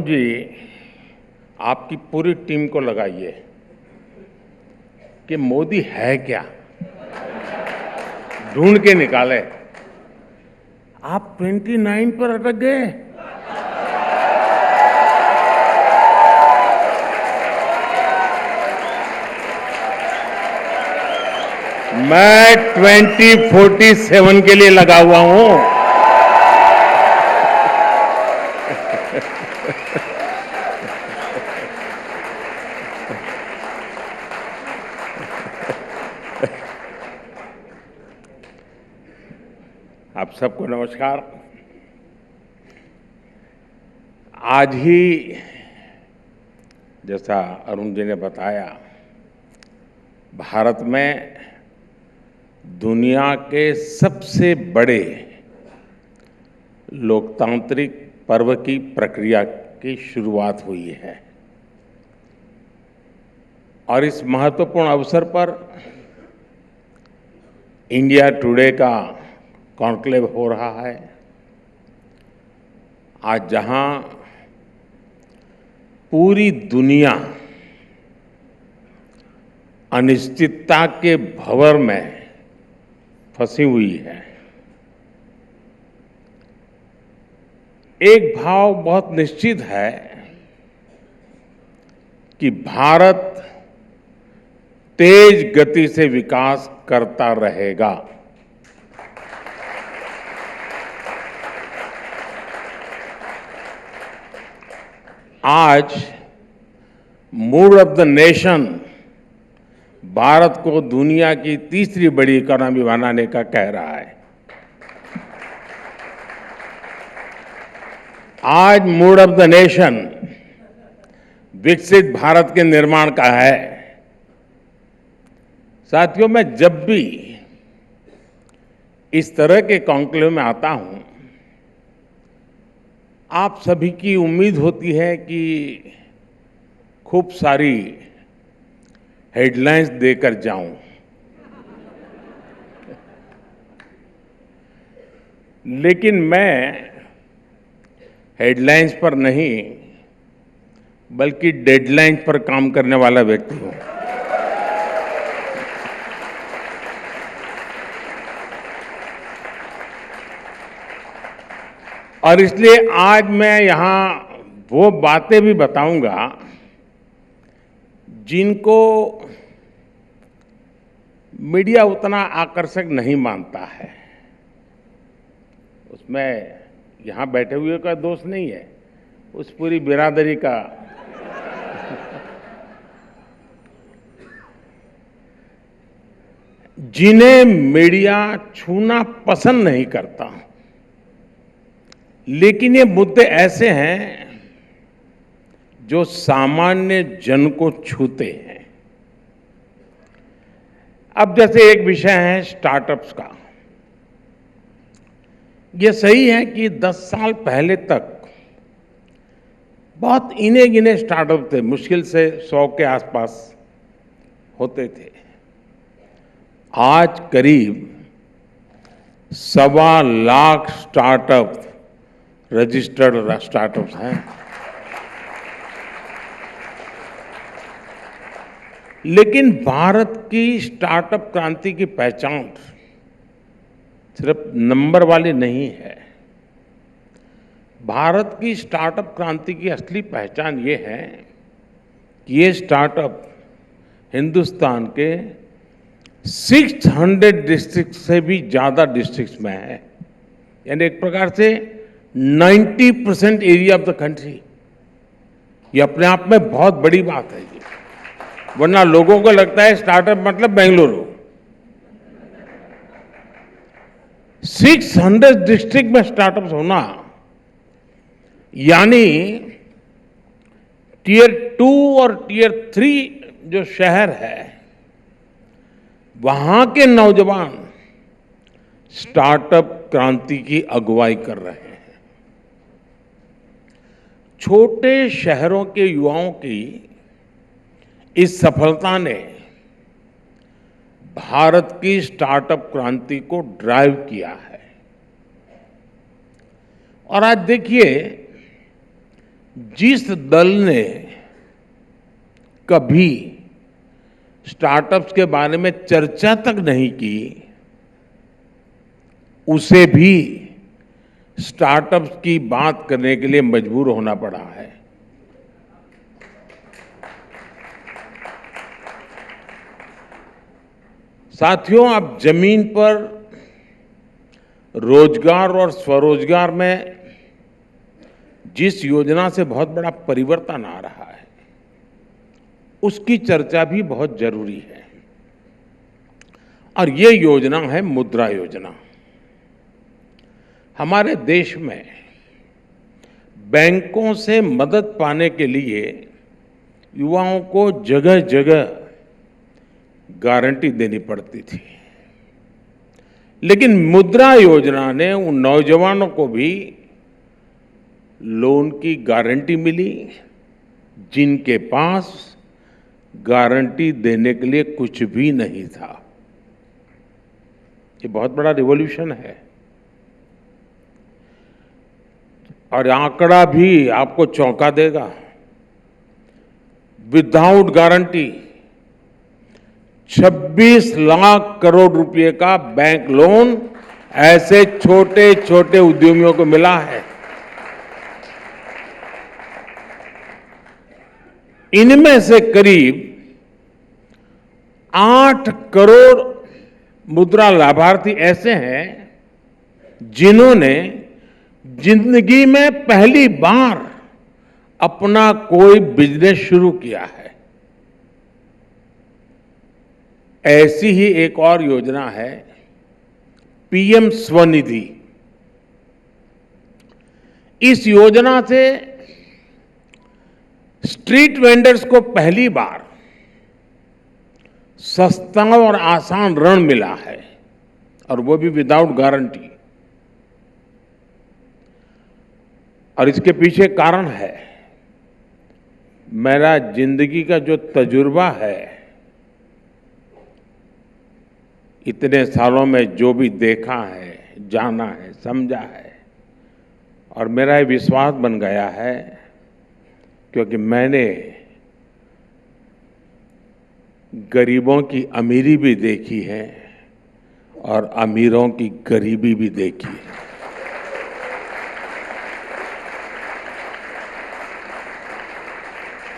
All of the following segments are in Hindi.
जी, आपकी पूरी टीम को लगाइए कि मोदी है क्या, ढूंढ के निकाले। आप 29 पर अटक गए। मैं 2047 के लिए लगा हुआ हूं। आप सबको नमस्कार। आज ही जैसा अरुण जी ने बताया, भारत में दुनिया के सबसे बड़े लोकतांत्रिक पर्व की प्रक्रिया की शुरुआत हुई है और इस महत्वपूर्ण अवसर पर इंडिया टुडे का कॉन्क्लेव हो रहा है। आज जहां पूरी दुनिया अनिश्चितता के भंवर में फंसी हुई है, एक भाव बहुत निश्चित है कि भारत तेज गति से विकास करता रहेगा। आज mood off the nation Bharat को दुनिया की तीसरी बड़ी इकोनॉमी बनाने का कह रहा है। आज मूड ऑफ द नेशन विकसित भारत के निर्माण का है। साथियों, मैं जब भी इस तरह के कॉन्क्लेव में आता हूं, आप सभी की उम्मीद होती है कि खूब सारी हेडलाइंस देकर जाऊं, लेकिन मैं हेडलाइंस पर नहीं बल्कि डेडलाइंस पर काम करने वाला व्यक्ति हूं। और इसलिए आज मैं यहां वो बातें भी बताऊंगा जिनको मीडिया उतना आकर्षक नहीं मानता है। उसमें यहां बैठे हुए का दोष नहीं है, उस पूरी बिरादरी का। जिन्हें मीडिया छूना पसंद नहीं करता, लेकिन ये मुद्दे ऐसे हैं जो सामान्य जन को छूते हैं। अब जैसे एक विषय है स्टार्टअप्स का। ये सही है कि 10 साल पहले तक बहुत इने गिने स्टार्टअप थे, मुश्किल से 100 के आसपास होते थे। आज करीब 1.25 लाख स्टार्टअप रजिस्टर्ड स्टार्टअप्स हैं। लेकिन भारत की स्टार्टअप क्रांति की पहचान सिर्फ नंबर वाली नहीं है। भारत की स्टार्टअप क्रांति की असली पहचान ये है कि ये स्टार्टअप हिंदुस्तान के 600 डिस्ट्रिक्ट से भी ज्यादा डिस्ट्रिक्ट्स में है, यानी एक प्रकार से 90% एरिया ऑफ द कंट्री। ये अपने आप में बहुत बड़ी बात है। वरना लोगों को लगता है स्टार्टअप मतलब बेंगलुरु। 600 डिस्ट्रिक्ट में स्टार्टअप्स होना यानी टियर 2 और टियर 3 जो शहर है, वहां के नौजवान स्टार्टअप क्रांति की अगुवाई कर रहे हैं। छोटे शहरों के युवाओं की इस सफलता ने भारत की स्टार्टअप क्रांति को ड्राइव किया है। और आज देखिए, जिस दल ने कभी स्टार्टअप्स के बारे में चर्चा तक नहीं की, उसे भी स्टार्टअप्स की बात करने के लिए मजबूर होना पड़ा है। साथियों, अब जमीन पर रोजगार और स्वरोजगार में जिस योजना से बहुत बड़ा परिवर्तन आ रहा है, उसकी चर्चा भी बहुत जरूरी है। और ये योजना है मुद्रा योजना। हमारे देश में बैंकों से मदद पाने के लिए युवाओं को जगह जगह गारंटी देनी पड़ती थी, लेकिन मुद्रा योजना ने उन नौजवानों को भी लोन की गारंटी मिली जिनके पास गारंटी देने के लिए कुछ भी नहीं था। ये बहुत बड़ा रिवॉल्यूशन है। और आंकड़ा भी आपको चौंका देगा। विदाउट गारंटी 26 लाख करोड़ रुपए का बैंक लोन ऐसे छोटे छोटे उद्यमियों को मिला है। इनमें से करीब 8 करोड़ मुद्रा लाभार्थी ऐसे हैं जिन्होंने जिंदगी में पहली बार अपना कोई बिजनेस शुरू किया है। ऐसी ही एक और योजना है पीएम स्वनिधि। इस योजना से स्ट्रीट वेंडर्स को पहली बार सस्ता और आसान ऋण मिला है, और वो भी विदाउट गारंटी। और इसके पीछे कारण है, मेरा जिंदगी का जो तजुर्बा है, इतने सालों में जो भी देखा है, जाना है, समझा है, और मेरा ये विश्वास बन गया है, क्योंकि मैंने गरीबों की अमीरी भी देखी है और अमीरों की गरीबी भी देखी है।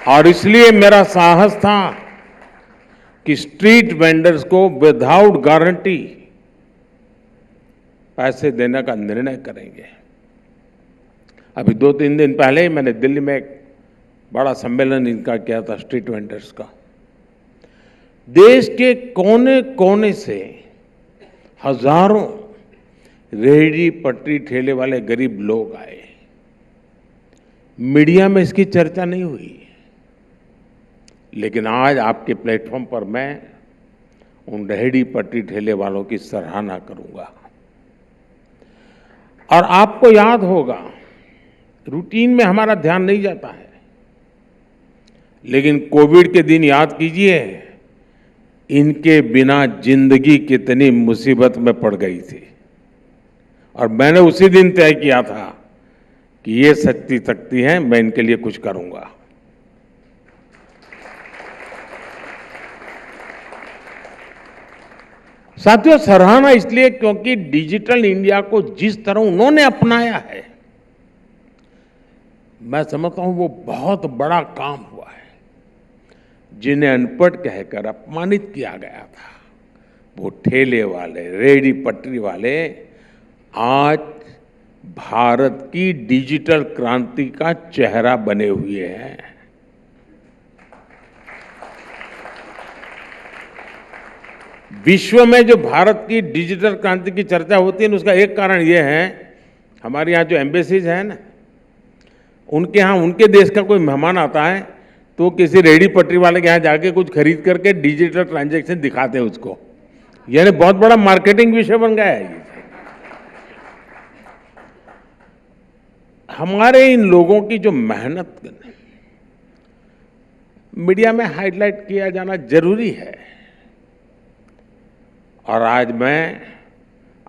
और इसलिए मेरा साहस था कि स्ट्रीट वेंडर्स को विदाउट गारंटी पैसे देने का निर्णय करेंगे। अभी 2-3 दिन पहले ही मैंने दिल्ली में एक बड़ा सम्मेलन इनका किया था, स्ट्रीट वेंडर्स का। देश के कोने कोने से हजारों रेहड़ी पटरी ठेले वाले गरीब लोग आए। मीडिया में इसकी चर्चा नहीं हुई, लेकिन आज आपके प्लेटफॉर्म पर मैं उन रेहड़ी पटरी ठेले वालों की सराहना करूंगा। और आपको याद होगा, रूटीन में हमारा ध्यान नहीं जाता है, लेकिन कोविड के दिन याद कीजिए, इनके बिना जिंदगी कितनी मुसीबत में पड़ गई थी। और मैंने उसी दिन तय किया था कि ये सच्ची शक्ति हैं, मैं इनके लिए कुछ करूंगा। साथियों, सराहना इसलिए क्योंकि डिजिटल इंडिया को जिस तरह उन्होंने अपनाया है, मैं समझता हूं वो बहुत बड़ा काम हुआ है। जिन्हें अनपढ़ कहकर अपमानित किया गया था, वो ठेले वाले, रेहड़ी पटरी वाले आज भारत की डिजिटल क्रांति का चेहरा बने हुए हैं। विश्व में जो भारत की डिजिटल क्रांति की चर्चा होती है, उसका एक कारण यह है, हमारे यहाँ जो एम्बेसीज है ना, उनके यहाँ उनके देश का कोई मेहमान आता है तो किसी रेहड़ी पटरी वाले के यहाँ जाके कुछ खरीद करके डिजिटल ट्रांजैक्शन दिखाते हैं उसको। यानी बहुत बड़ा मार्केटिंग विषय बन गया है ये। हमारे इन लोगों की जो मेहनत मीडिया में हाईलाइट किया जाना जरूरी है। और आज मैं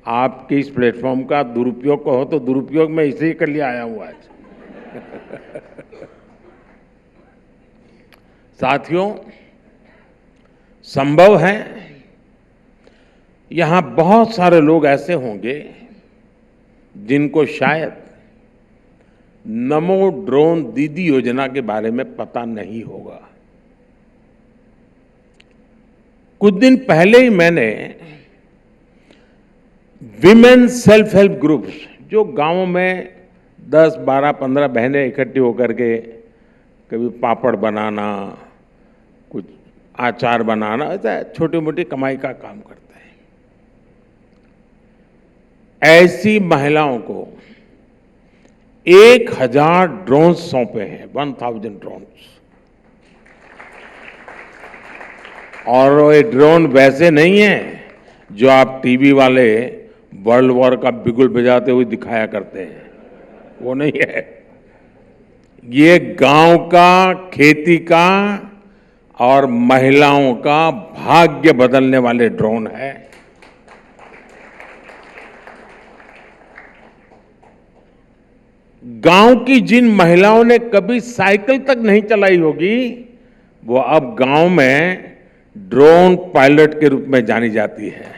आपके इस प्लेटफॉर्म का दुरुपयोग को हो तो दुरुपयोग में इसे ही कर लिया आया हूं आज। साथियों, संभव है यहां बहुत सारे लोग ऐसे होंगे जिनको शायद नमो ड्रोन दीदी योजना के बारे में पता नहीं होगा। कुछ दिन पहले ही मैंने विमेन सेल्फ हेल्प ग्रुप्स, जो गांवों में 10, 12, 15 बहनें इकट्ठी होकर के कभी पापड़ बनाना, कुछ अचार बनाना, ऐसा छोटी मोटी कमाई का काम करते हैं, ऐसी महिलाओं को 1000 ड्रोन सौंपे हैं, 1000 ड्रोन। और ये ड्रोन वैसे नहीं है जो आप टीवी वाले वर्ल्ड वॉर का बिगुल बजाते हुए दिखाया करते हैं, वो नहीं है। ये गांव का, खेती का और महिलाओं का भाग्य बदलने वाले ड्रोन है। गांव की जिन महिलाओं ने कभी साइकिल तक नहीं चलाई होगी, वो अब गांव में ड्रोन पायलट के रूप में जानी जाती है।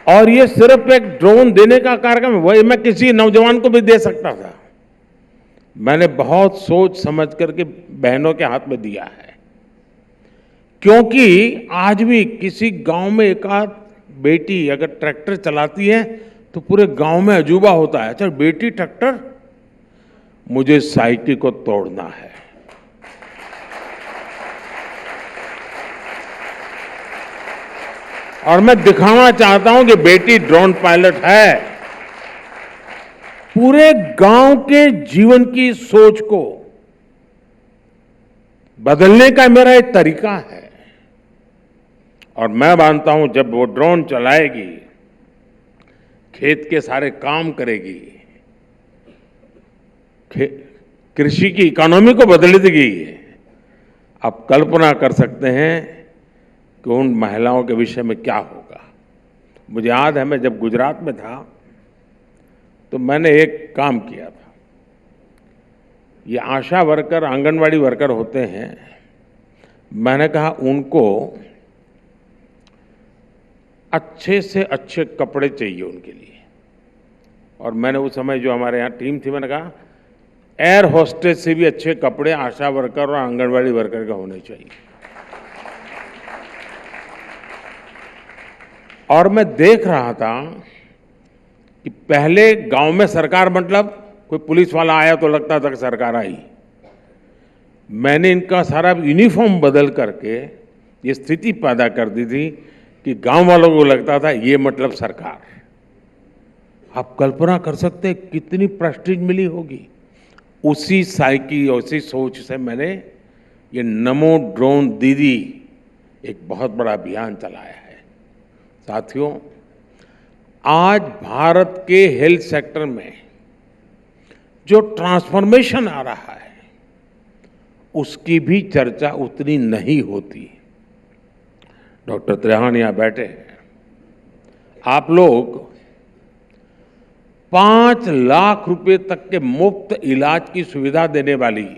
और ये सिर्फ एक ड्रोन देने का कार्यक्रम है, वही मैं किसी नौजवान को भी दे सकता था। मैंने बहुत सोच समझ करके बहनों के हाथ में दिया है, क्योंकि आज भी किसी गांव में एक आध बेटी अगर ट्रैक्टर चलाती है तो पूरे गांव में अजूबा होता है, अच्छा बेटी ट्रैक्टर, मुझे साइकिल को तोड़ना है। और मैं दिखाना चाहता हूं कि बेटी ड्रोन पायलट है। पूरे गांव के जीवन की सोच को बदलने का मेरा एक तरीका है। और मैं मानता हूं जब वो ड्रोन चलाएगी, खेत के सारे काम करेगी, कृषि की इकोनॉमी को बदल देगी। आप कल्पना कर सकते हैं कि उन महिलाओं के विषय में क्या होगा। मुझे याद है, मैं जब गुजरात में था तो मैंने एक काम किया था। ये आशा वर्कर, आंगनवाड़ी वर्कर होते हैं, मैंने कहा उनको अच्छे से अच्छे कपड़े चाहिए उनके लिए। और मैंने उस समय जो हमारे यहाँ टीम थी, मैंने कहा एयर होस्टेस से भी अच्छे कपड़े आशा वर्कर और आंगनवाड़ी वर्कर का होने चाहिए। और मैं देख रहा था कि पहले गांव में सरकार मतलब कोई पुलिस वाला आया तो लगता था कि सरकार आई। मैंने इनका सारा यूनिफॉर्म बदल करके ये स्थिति पैदा कर दी थी कि गांव वालों को लगता था ये मतलब सरकार। आप कल्पना कर सकते हैं कितनी प्रेस्टीज मिली होगी। उसी साइकी, उसी सोच से मैंने ये नमो ड्रोन दीदी एक बहुत बड़ा अभियान चलाया है। साथियों, आज भारत के हेल्थ सेक्टर में जो ट्रांसफॉर्मेशन आ रहा है, उसकी भी चर्चा उतनी नहीं होती। डॉक्टर त्रेहान यहाँ बैठे हैं। आप लोग 5 लाख रुपए तक के मुफ्त इलाज की सुविधा देने वाली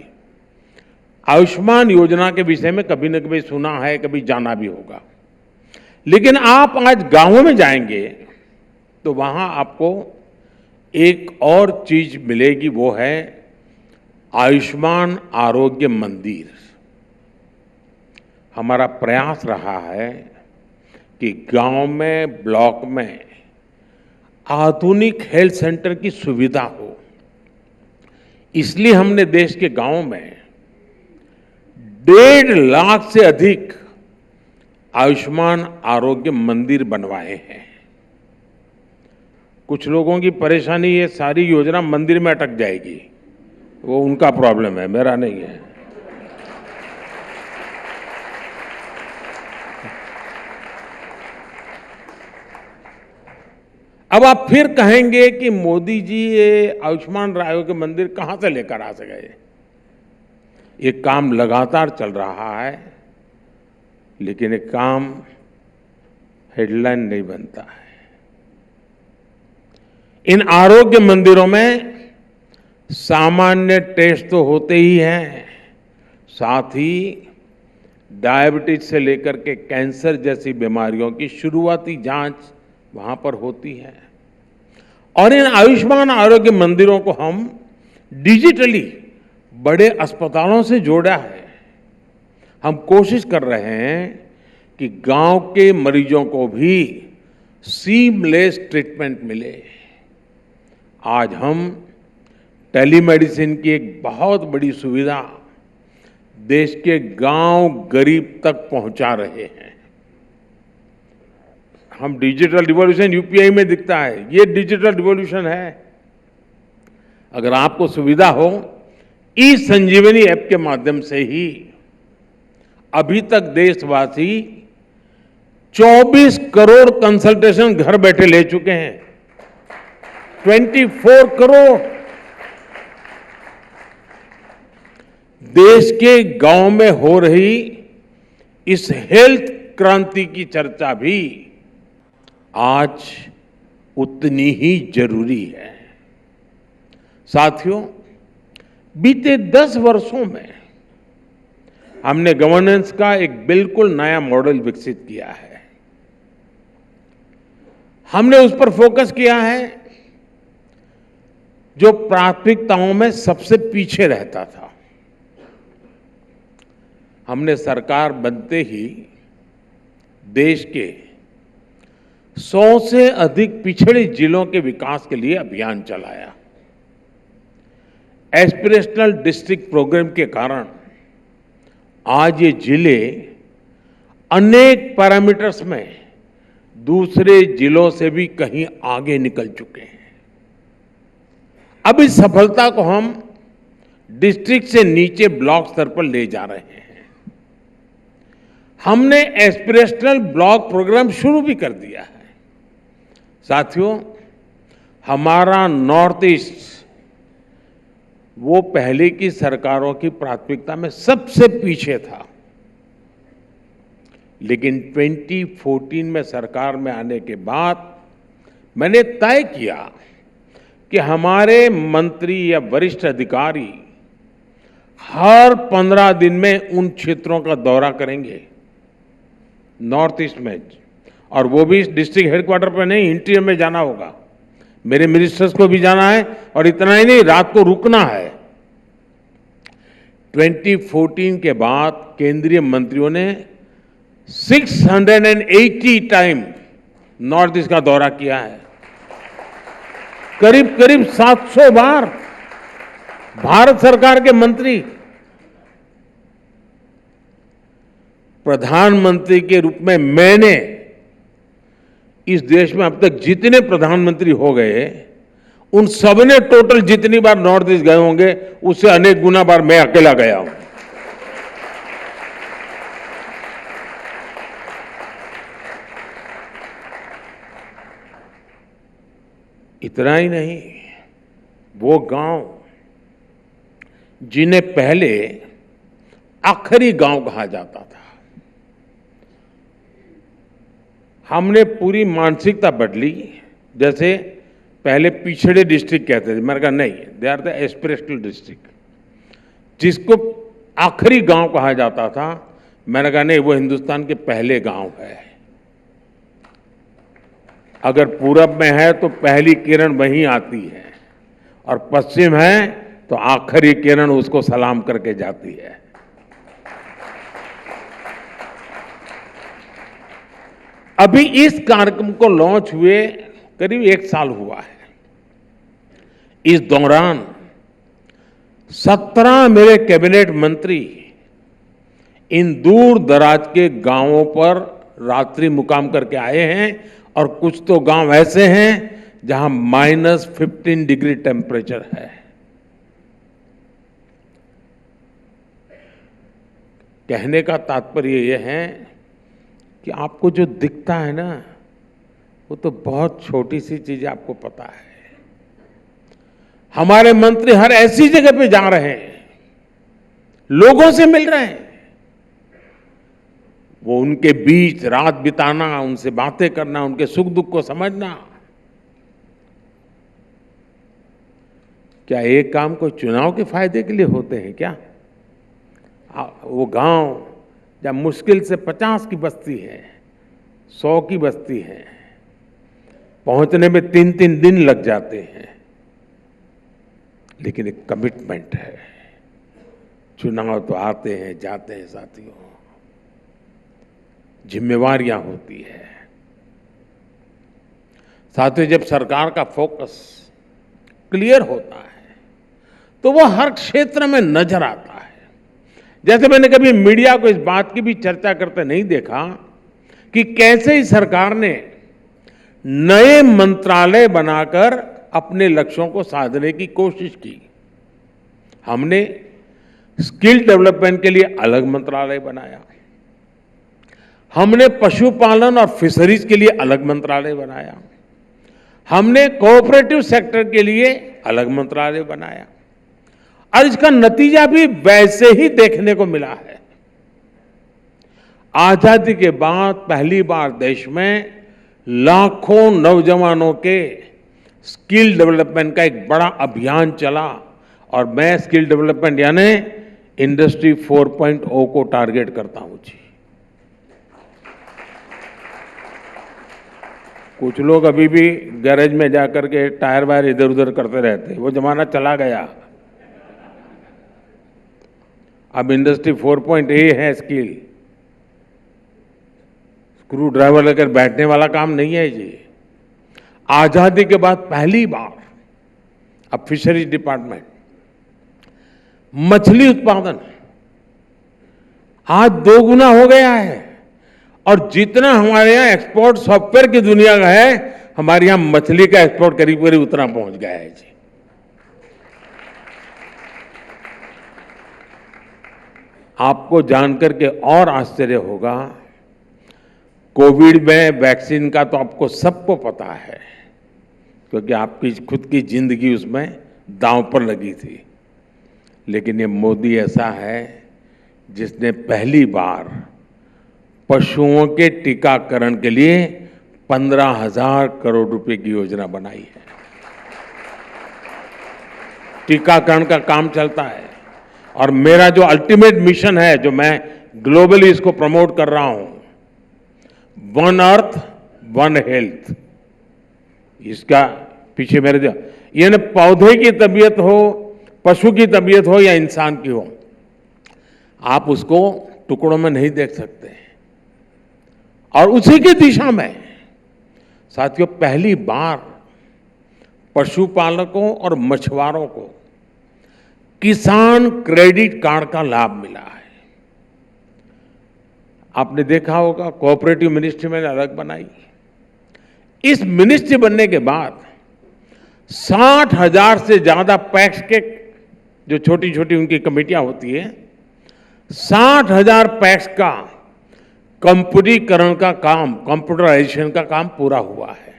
आयुष्मान योजना के विषय में कभी न कभी सुना है, कभी जाना भी होगा। लेकिन आप आज गांवों में जाएंगे तो वहां आपको एक और चीज मिलेगी, वो है आयुष्मान आरोग्य मंदिर। हमारा प्रयास रहा है कि गांव में, ब्लॉक में आधुनिक हेल्थ सेंटर की सुविधा हो। इसलिए हमने देश के गांवों में 1.5 लाख से अधिक आयुष्मान आरोग्य मंदिर बनवाए हैं। कुछ लोगों की परेशानी, ये सारी योजना मंदिर में अटक जाएगी, वो उनका प्रॉब्लम है, मेरा नहीं है। अब आप फिर कहेंगे कि मोदी जी ये आयुष्मान आरोग्य मंदिर कहां से लेकर आ सके। ये काम लगातार चल रहा है, लेकिन ये काम हेडलाइन नहीं बनता है। इन आरोग्य मंदिरों में सामान्य टेस्ट तो होते ही हैं, साथ ही डायबिटीज से लेकर के कैंसर जैसी बीमारियों की शुरुआती जांच वहां पर होती है। और इन आयुष्मान आरोग्य मंदिरों को हम डिजिटली बड़े अस्पतालों से जोड़ा है। हम कोशिश कर रहे हैं कि गांव के मरीजों को भी सीमलेस ट्रीटमेंट मिले। आज हम टेलीमेडिसिन की एक बहुत बड़ी सुविधा देश के गांव गरीब तक पहुंचा रहे हैं। हम डिजिटल रिवॉल्यूशन यूपीआई में दिखता है, ये डिजिटल रिवॉल्यूशन है। अगर आपको सुविधा हो, ई संजीवनी ऐप के माध्यम से ही अभी तक देशवासी 24 करोड़ कंसल्टेशन घर बैठे ले चुके हैं। 24 करोड़। देश के गांव में हो रही इस हेल्थ क्रांति की चर्चा भी आज उतनी ही जरूरी है। साथियों, बीते 10 वर्षों में हमने गवर्नेंस का एक बिल्कुल नया मॉडल विकसित किया है। हमने उस पर फोकस किया है जो प्राथमिकताओं में सबसे पीछे रहता था। हमने सरकार बनते ही देश के 100 से अधिक पिछड़े जिलों के विकास के लिए अभियान चलाया। एस्पिरेशनल डिस्ट्रिक्ट प्रोग्राम के कारण आज ये जिले अनेक पैरामीटर्स में दूसरे जिलों से भी कहीं आगे निकल चुके हैं। अब इस सफलता को हम डिस्ट्रिक्ट से नीचे ब्लॉक स्तर पर ले जा रहे हैं। हमने एस्पिरेशनल ब्लॉक प्रोग्राम शुरू भी कर दिया है। साथियों, हमारा नॉर्थ ईस्ट वो पहले की सरकारों की प्राथमिकता में सबसे पीछे था, लेकिन 2014 में सरकार में आने के बाद मैंने तय किया कि हमारे मंत्री या वरिष्ठ अधिकारी हर 15 दिन में उन क्षेत्रों का दौरा करेंगे नॉर्थ ईस्ट में, और वो भी डिस्ट्रिक्ट हेडक्वार्टर पर नहीं, इंटीरियर में जाना होगा। मेरे मिनिस्टर्स को भी जाना है, और इतना ही नहीं, रात को रुकना है। 2014 के बाद केंद्रीय मंत्रियों ने 680 टाइम नॉर्थ ईस्ट का दौरा किया है। करीब करीब 700 बार भारत सरकार के मंत्री प्रधानमंत्री के रूप में मैंने इस देश में अब तक जितने प्रधानमंत्री हो गए उन सबने टोटल जितनी बार नॉर्थ ईस्ट गए होंगे उससे अनेक गुना बार मैं अकेला गया हूं। इतना ही नहीं, वो गांव जिन्हें पहले आखिरी गांव कहा जाता था, हमने पूरी मानसिकता बदली। जैसे पहले पिछड़े डिस्ट्रिक्ट कहते थे, मैंने कहा नहीं, they are the aspirational district. जिसको आखिरी गांव कहा जाता था, मैंने कहा नहीं, वो हिंदुस्तान के पहले गांव है। अगर पूरब में है तो पहली किरण वहीं आती है, और पश्चिम है तो आखिरी किरण उसको सलाम करके जाती है। अभी इस कार्यक्रम को लॉन्च हुए करीब 1 साल हुआ है। इस दौरान 17 मेरे कैबिनेट मंत्री इन दूर दराज के गांवों पर रात्रि मुकाम करके आए हैं, और कुछ तो गांव ऐसे हैं जहां -15 डिग्री टेम्परेचर है। कहने का तात्पर्य यह है कि आपको जो दिखता है ना, वो तो बहुत छोटी सी चीज आपको पता है। हमारे मंत्री हर ऐसी जगह पे जा रहे हैं, लोगों से मिल रहे हैं, वो उनके बीच रात बिताना, उनसे बातें करना, उनके सुख दुख को समझना, क्या एक काम कोई चुनाव के फायदे के लिए होते हैं क्या? वो गांव जब मुश्किल से 50 की बस्ती है, 100 की बस्ती है, पहुंचने में 3-3 दिन लग जाते हैं, लेकिन एक कमिटमेंट है। चुनाव तो आते हैं जाते हैं साथियों, जिम्मेवारियां होती है। साथियों, जब सरकार का फोकस क्लियर होता है तो वो हर क्षेत्र में नजर आता है। जैसे मैंने कभी मीडिया को इस बात की भी चर्चा करते नहीं देखा कि कैसे ही सरकार ने नए मंत्रालय बनाकर अपने लक्ष्यों को साधने की कोशिश की। हमने स्किल डेवलपमेंट के लिए अलग मंत्रालय बनाया, हमने पशुपालन और फिशरीज के लिए अलग मंत्रालय बनाया, हमने कोऑपरेटिव सेक्टर के लिए अलग मंत्रालय बनाया, और इसका नतीजा भी वैसे ही देखने को मिला है। आजादी के बाद पहली बार देश में लाखों नौजवानों के स्किल डेवलपमेंट का एक बड़ा अभियान चला, और मैं स्किल डेवलपमेंट यानी इंडस्ट्री 4.0 को टारगेट करता हूं जी। कुछ लोग अभी भी गैरेज में जाकर के टायर वायर इधर उधर करते रहते हैं, वो जमाना चला गया। अब इंडस्ट्री 4.0 है स्किल। स्क्रू ड्राइवर लेकर बैठने वाला काम नहीं है जी। आजादी के बाद पहली बार अब फिशरीज डिपार्टमेंट, मछली उत्पादन आज 2 गुना हो गया है, और जितना हमारे यहां एक्सपोर्ट सॉफ्टवेयर की दुनिया का है, हमारे यहां मछली का एक्सपोर्ट करीब करीब उतना पहुंच गया है जी। आपको जानकर के और आश्चर्य होगा, कोविड में वैक्सीन का तो आपको सबको पता है, क्योंकि आपकी खुद की जिंदगी उसमें दांव पर लगी थी। लेकिन ये मोदी ऐसा है जिसने पहली बार पशुओं के टीकाकरण के लिए 15,000 करोड़ रुपए की योजना बनाई है। टीकाकरण का काम चलता है, और मेरा जो अल्टीमेट मिशन है, जो मैं ग्लोबली इसको प्रमोट कर रहा हूं, 1 अर्थ 1 हेल्थ, इसका पीछे मेरे यानी पौधे की तबीयत हो, पशु की तबीयत हो या इंसान की हो, आप उसको टुकड़ों में नहीं देख सकते। और उसी की दिशा में साथियों पहली बार पशुपालकों और मछुआरों को किसान क्रेडिट कार्ड का लाभ मिला है। आपने देखा होगा कोऑपरेटिव मिनिस्ट्री मैंने अलग बनाई। इस मिनिस्ट्री बनने के बाद 60,000 से ज्यादा पैक्स के, जो छोटी छोटी उनकी कमेटियां होती है, 60,000 पैक्स का कंप्यूटरीकरण का काम, कंप्यूटराइजेशन का काम पूरा हुआ है।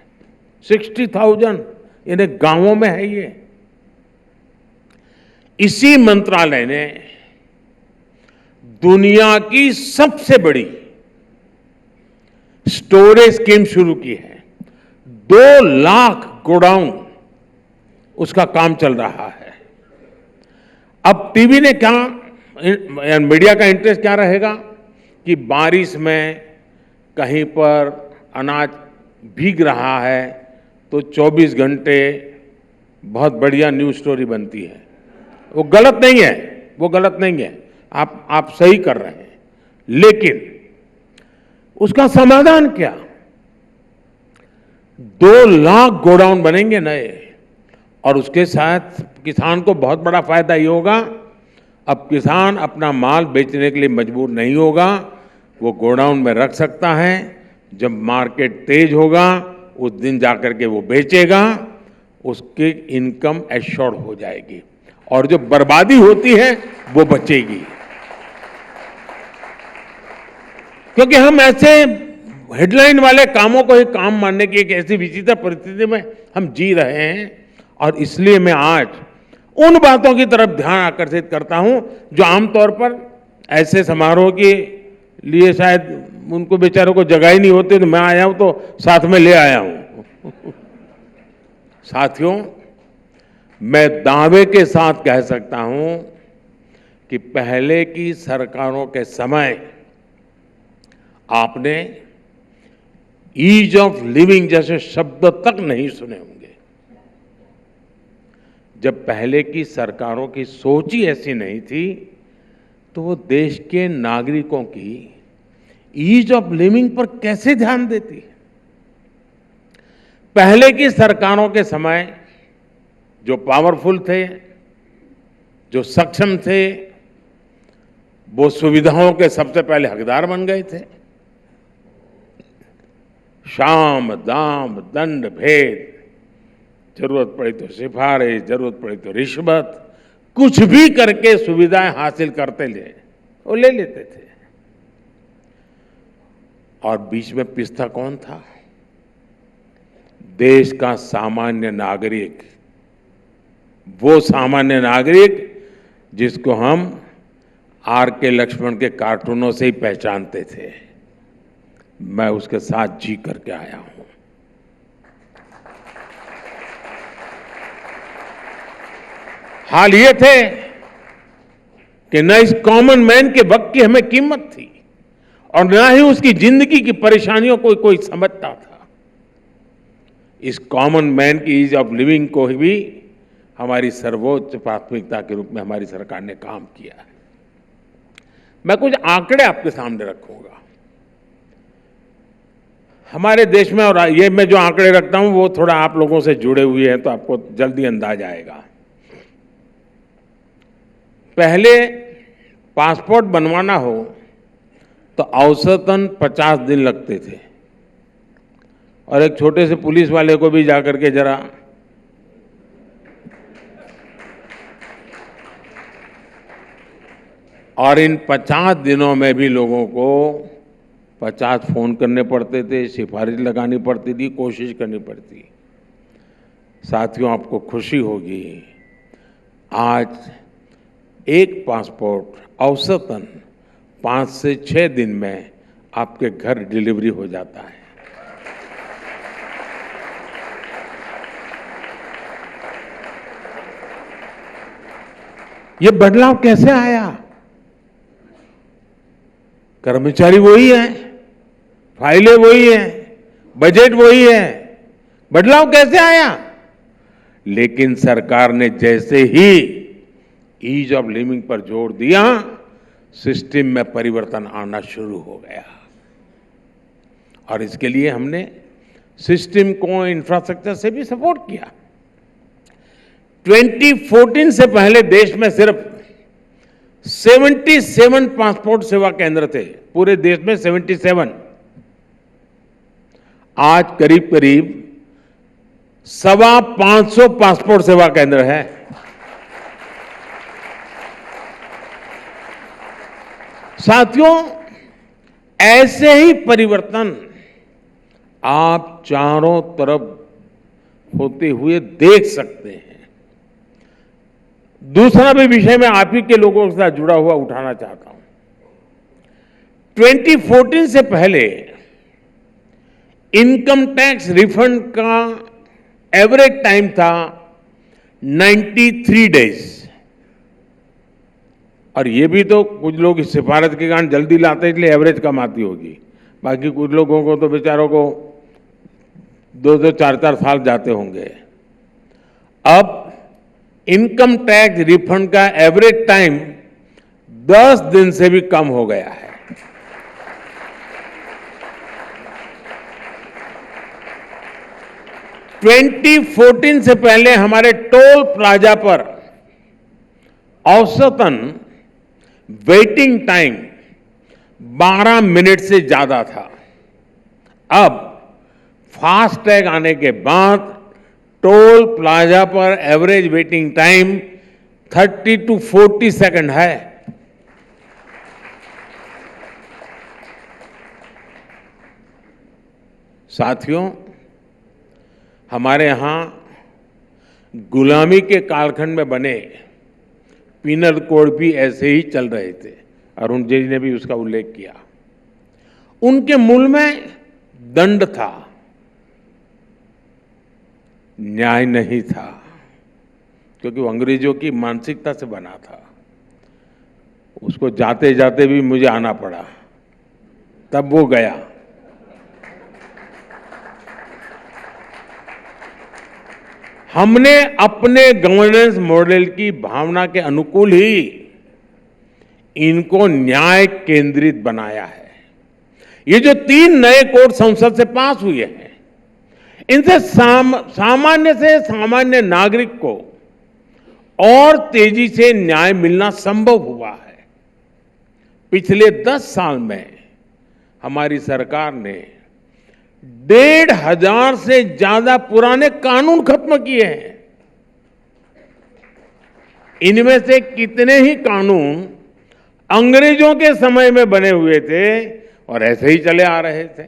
60,000 यानी गांवों में है ये। इसी मंत्रालय ने दुनिया की सबसे बड़ी स्टोरेज स्कीम शुरू की है। 2 लाख गोडाउन उसका काम चल रहा है। अब टीवी ने क्या, मीडिया का इंटरेस्ट क्या रहेगा कि बारिश में कहीं पर अनाज भीग रहा है तो 24 घंटे बहुत बढ़िया न्यूज स्टोरी बनती है। वो गलत नहीं है, वो गलत नहीं है, आप सही कर रहे हैं, लेकिन उसका समाधान क्या? 2 लाख गोडाउन बनेंगे नए, और उसके साथ किसान को बहुत बड़ा फायदा ये होगा, अब किसान अपना माल बेचने के लिए मजबूर नहीं होगा, वो गोडाउन में रख सकता है। जब मार्केट तेज होगा उस दिन जाकर के वो बेचेगा, उसकी इनकम एश्योर्ड हो जाएगी, और जो बर्बादी होती है वो बचेगी। क्योंकि हम ऐसे हेडलाइन वाले कामों को ही काम मानने की एक ऐसी विचित्र परिस्थिति में हम जी रहे हैं, और इसलिए मैं आज उन बातों की तरफ ध्यान आकर्षित करता हूं जो आमतौर पर ऐसे समारोह के लिए शायद उनको बेचारों को जगह ही नहीं होती, तो मैं आया हूं तो साथ में ले आया हूं। साथियों, मैं दावे के साथ कह सकता हूं कि पहले की सरकारों के समय आपने ईज ऑफ लिविंग जैसे शब्द तक नहीं सुने होंगे। जब पहले की सरकारों की सोच ही ऐसी नहीं थी तो वो देश के नागरिकों की ईज ऑफ लिविंग पर कैसे ध्यान देती। पहले की सरकारों के समय जो पावरफुल थे, जो सक्षम थे, वो सुविधाओं के सबसे पहले हकदार बन गए थे। शाम दाम दंड भेद, जरूरत पड़ी तो सिफारिश, जरूरत पड़ी तो रिश्वत, कुछ भी करके सुविधाएं हासिल करते ले वो ले लेते थे। और बीच में पिसता कौन था? देश का सामान्य नागरिक, वो सामान्य नागरिक जिसको हम आर के लक्ष्मण के कार्टूनों से ही पहचानते थे। मैं उसके साथ जी करके आया हूं। हाल ये थे कि न इस कॉमन मैन के वक्त की हमें कीमत थी और न ही उसकी जिंदगी की परेशानियों को कोई समझता था। इस कॉमन मैन की ईज ऑफ लिविंग को भी हमारी सर्वोच्च प्राथमिकता के रूप में हमारी सरकार ने काम किया है। मैं कुछ आंकड़े आपके सामने रखूंगा हमारे देश में, और ये मैं जो आंकड़े रखता हूं वो थोड़ा आप लोगों से जुड़े हुए हैं तो आपको जल्दी अंदाज आएगा। पहले पासपोर्ट बनवाना हो तो औसतन 50 दिन लगते थे और एक छोटे से पुलिस वाले को भी जाकर के जरा और इन 50 दिनों में भी लोगों को 50 फोन करने पड़ते थे, सिफारिश लगानी पड़ती थी, कोशिश करनी पड़ती। साथियों, आपको खुशी होगी आज एक पासपोर्ट औसतन 5 से 6 दिन में आपके घर डिलीवरी हो जाता है। ये बदलाव कैसे आया? कर्मचारी वही है, फाइलें वही है, बजट वही है, बदलाव कैसे आया? लेकिन सरकार ने जैसे ही ईज ऑफ लिविंग पर जोर दिया, सिस्टम में परिवर्तन आना शुरू हो गया। और इसके लिए हमने सिस्टम को, इंफ्रास्ट्रक्चर से भी सपोर्ट किया। 2014 से पहले देश में सिर्फ 77 पासपोर्ट सेवा केंद्र थे, पूरे देश में 77। आज करीब करीब 550 पासपोर्ट सेवा केंद्र है। साथियों, ऐसे ही परिवर्तन आप चारों तरफ होते हुए देख सकते हैं। दूसरा भी विषय मैं आप ही के लोगों के साथ जुड़ा हुआ उठाना चाहता हूं। 2014 से पहले इनकम टैक्स रिफंड का एवरेज टाइम था 93 डेज। और ये भी तो कुछ लोग इस सिफारिश के कारण जल्दी लाते हैं इसलिए एवरेज कम आती होगी, बाकी कुछ लोगों को तो बेचारों को 2-2, 4-4 साल जाते होंगे। अब इनकम टैक्स रिफंड का एवरेज टाइम 10 दिन से भी कम हो गया है। ट्वेंटी 2014 से पहले हमारे टोल प्लाजा पर औसतन वेटिंग टाइम 12 मिनट से ज्यादा था। अब फास्टैग आने के बाद टोल प्लाजा पर average waiting time 30 to 40 second है। साथियों, हमारे यहां गुलामी के कालखंड में बने पिनल कोड भी ऐसे ही चल रहे थे। अरुण जी ने भी उसका उल्लेख किया। उनके मूल में दंड था, न्याय नहीं था। क्योंकि वो अंग्रेजों की मानसिकता से बना था। उसको जाते जाते भी मुझे आना पड़ा, तब वो गया। हमने अपने गवर्नेंस मॉडल की भावना के अनुकूल ही इनको न्याय केंद्रित बनाया है। ये जो 3 नए कोड संसद से पास हुए हैं, इनसे सामान्य से सामान्य नागरिक को और तेजी से न्याय मिलना संभव हुआ है। पिछले 10 साल में हमारी सरकार ने 1,500 से ज्यादा पुराने कानून खत्म किए हैं। इनमें से कितने ही कानून अंग्रेजों के समय में बने हुए थे और ऐसे ही चले आ रहे थे।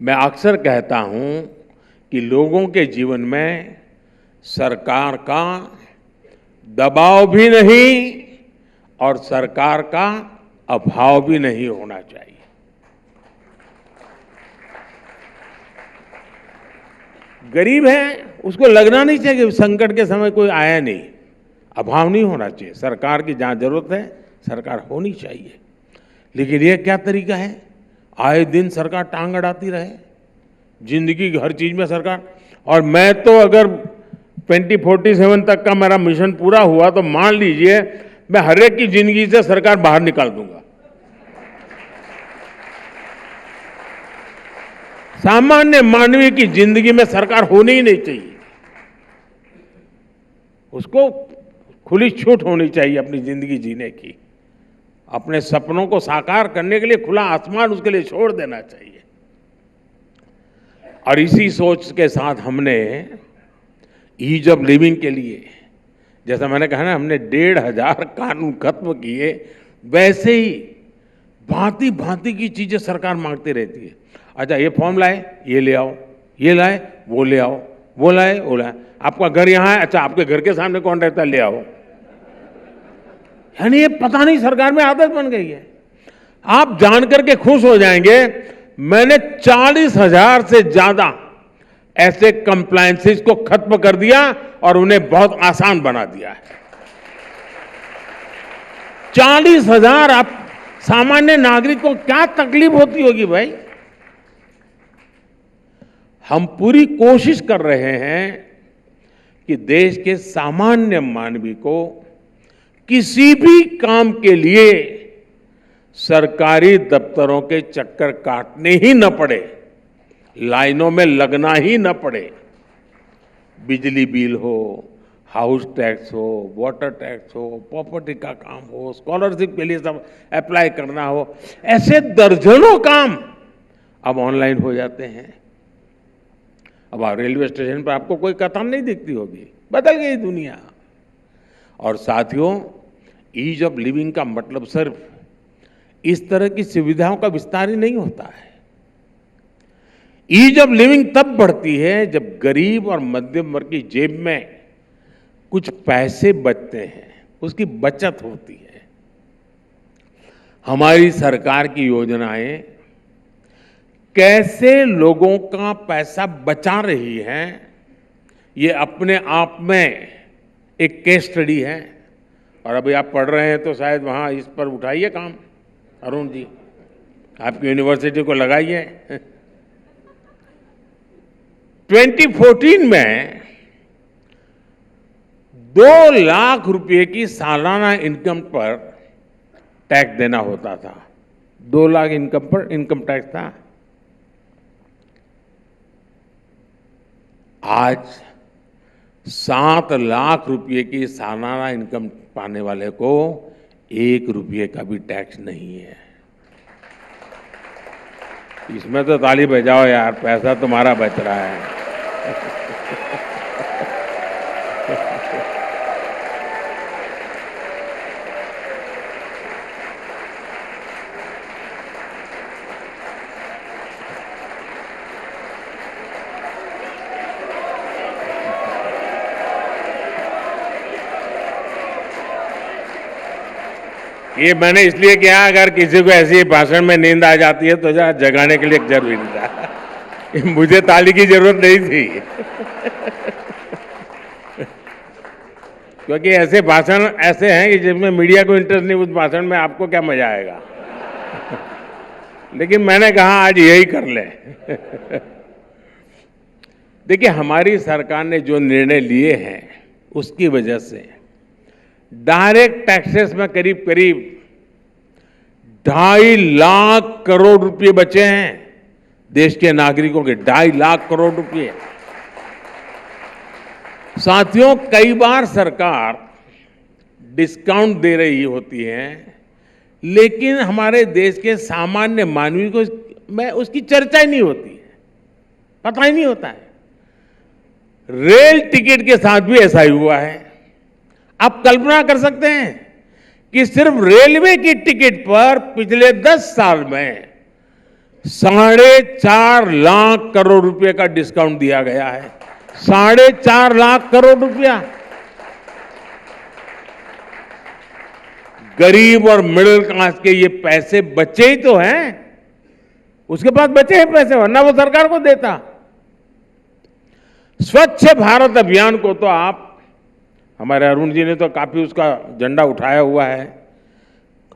मैं अक्सर कहता हूं कि लोगों के जीवन में सरकार का दबाव भी नहीं और सरकार का अभाव भी नहीं होना चाहिए। गरीब है, उसको लगना नहीं चाहिए कि संकट के समय कोई आया नहीं। अभाव नहीं होना चाहिए। सरकार की जहां जरूरत है सरकार होनी चाहिए। लेकिन यह क्या तरीका है? आए दिन सरकार टांग अड़ाती रहे, जिंदगी की हर चीज में सरकार। और मैं तो अगर 2047 तक का मेरा मिशन पूरा हुआ तो मान लीजिए मैं हर एक की जिंदगी से सरकार बाहर निकाल दूंगा। सामान्य मानवीय की जिंदगी में सरकार होनी ही नहीं चाहिए। उसको खुली छूट होनी चाहिए अपनी जिंदगी जीने की। अपने सपनों को साकार करने के लिए खुला आसमान उसके लिए छोड़ देना चाहिए। और इसी सोच के साथ हमने ईज ऑफ लिविंग के लिए, जैसा मैंने कहा ना, हमने 1,500 कानून खत्म किए। वैसे ही भांति भांति की चीजें सरकार मांगती रहती है। अच्छा, ये फॉर्म लाए, ये ले आओ, ये लाए, वो ले आओ, वो लाए, वो लाए। आपका घर यहां है, अच्छा आपके घर के सामने कौन रहता है, ले आओ। यानी ये पता नहीं सरकार में आदत बन गई है। आप जानकर के खुश हो जाएंगे, मैंने 40,000 से ज्यादा ऐसे कंप्लायंसेस को खत्म कर दिया और उन्हें बहुत आसान बना दिया है। 40,000। आप सामान्य नागरिक को क्या तकलीफ होती होगी भाई? हम पूरी कोशिश कर रहे हैं कि देश के सामान्य मानवी को किसी भी काम के लिए सरकारी दफ्तरों के चक्कर काटने ही न पड़े, लाइनों में लगना ही न पड़े। बिजली बिल हो, हाउस टैक्स हो, वाटर टैक्स हो, प्रॉपर्टी का काम हो, स्कॉलरशिप के लिए सब अप्लाई करना हो, ऐसे दर्जनों काम अब ऑनलाइन हो जाते हैं। अब रेलवे स्टेशन पर आपको कोई कतार नहीं दिखती होगी, बदल गई दुनिया। और साथियों, ईज ऑफ लिविंग का मतलब सिर्फ इस तरह की सुविधाओं का विस्तार ही नहीं होता है। ईज ऑफ लिविंग तब बढ़ती है जब गरीब और मध्यम वर्ग की जेब में कुछ पैसे बचते हैं, उसकी बचत होती है। हमारी सरकार की योजनाएं कैसे लोगों का पैसा बचा रही हैं, ये अपने आप में एक केस स्टडी है। और अभी आप पढ़ रहे हैं तो शायद वहां इस पर उठाइए काम, अरुण जी, आपकी यूनिवर्सिटी को लगाइए। 2014 में 2 लाख रुपए की सालाना इनकम पर टैक्स देना होता था। 2 लाख इनकम पर इनकम टैक्स था। आज 7 लाख रुपए की सालाना इनकम पाने वाले को 1 रुपये का भी टैक्स नहीं है। इसमें तो ताली बजाओ यार, पैसा तुम्हारा बच रहा है। ये मैंने इसलिए किया, अगर किसी को ऐसी भाषण में नींद आ जाती है तो जगाने के लिए जरूरी था। मुझे ताली की जरूरत नहीं थी। क्योंकि ऐसे भाषण ऐसे हैं कि जिसमें मीडिया को इंटरेस्ट नहीं, उस भाषण में आपको क्या मजा आएगा। लेकिन मैंने कहा आज यही कर ले। देखिए, हमारी सरकार ने जो निर्णय लिए हैं उसकी वजह से डायरेक्ट टैक्सेस में करीब करीब 2.5 लाख करोड़ रुपए बचे हैं देश के नागरिकों के। 2.5 लाख करोड़ रुपए। साथियों, कई बार सरकार डिस्काउंट दे रही होती है, लेकिन हमारे देश के सामान्य मानवी को में उसकी चर्चा ही नहीं होती है, पता ही नहीं होता है। रेल टिकट के साथ भी ऐसा ही हुआ है। आप कल्पना कर सकते हैं कि सिर्फ रेलवे की टिकट पर पिछले 10 साल में 4.5 लाख करोड़ रुपए का डिस्काउंट दिया गया है। 4.5 लाख करोड़ रुपया। गरीब और मिडिल क्लास के ये पैसे बचे ही तो हैं, उसके पास बचे हैं पैसे, वरना वो सरकार को देता। स्वच्छ भारत अभियान को तो आप, हमारे अरुण जी ने तो काफी उसका झंडा उठाया हुआ है।